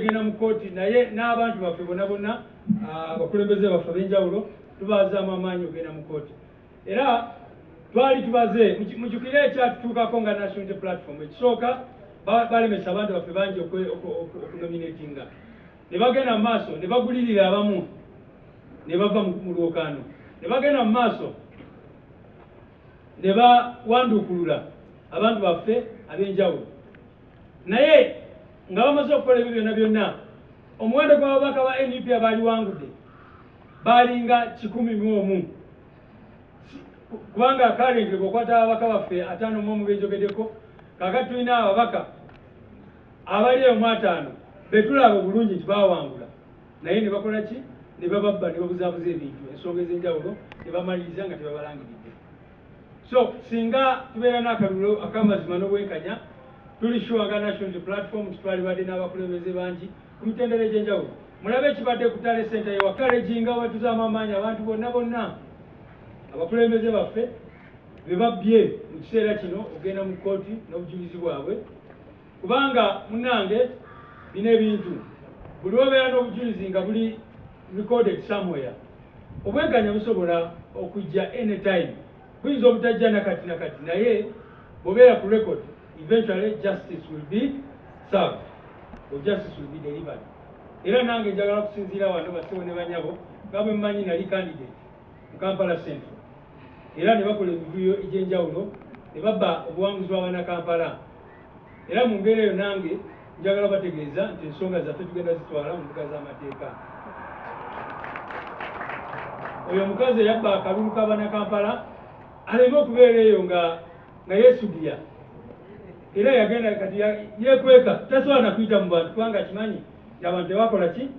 gena mu kooti naye n'abantu baffe bonna abakulembeze baffe ab'enjawulo tubazaamu amaanyi ogenda mu kooti. Era twali tubaze mujjukire ekyatutuukako nga National Unity Platform ekisooka balemesa abantu baffe bangi okunominatinga ne bagenda mu maaso ne bagulirira abamu ne bava mu lwokaano ne bagenda mu maaso ne bawanduukulula abantu baffe ab'enjawulo naye nga bamaze okukola ebyo byonna omuwendo gw'ababaka ba NUP abaaliwangudde baalinga 101 kubanga kalengere bw'okwata ababaka baffe 5 benjogeddeko kaakati tulina ababaka abali eyo mu 5 betulaba bulungi nti baawangula naye ne bakola ki ne bababba ne babuzaabuza ebintu ensonga ez'enjawulo ne bamaliriza nga tebabalangiridde. So singa tubeera n'akalulu ak'amazima n'obwenkanya tuli sure nga National Unity Platform twalibadde n'abakulembeze bangi ku mitendera egy'enjawulo. Mulabe ekibadde ku Tale Center yewakalejinga wetuzaamu amaanyi abantu bonna abakulembeze baffe be babbye mu kiseera kino ogenda mu kkooti n'obujulizi bwabwe kubanga munnange bino ebintu buli obeera n'obujulizi nga buli recorded somewhere obwenkanya busobola okujja anytime buyinza obutajja nakati naye bw'obeera ku record eventually justice will be served or justice will be delivered. Era nange njagala kusinziira wano basibo ne banyabo nga bwe mmanyi nali candidate mu Kampala Central era ne bakola emivuyo egy'enjawulo ne babba obuwanguzi bw'abaana Kampala era mu mbeera eyo nange njagala bategeeza nti ensonga zaffe tugenda zitwala mu mbuga z'amateeka. Oyo omukazi eyabba akalulu k'abaana Kampala aleme okubeera eyo nga yeesudira era yagenda kati yeekweka tasobola na kuyita mu bantu kubanga akimanyi nti abantu tebakola ki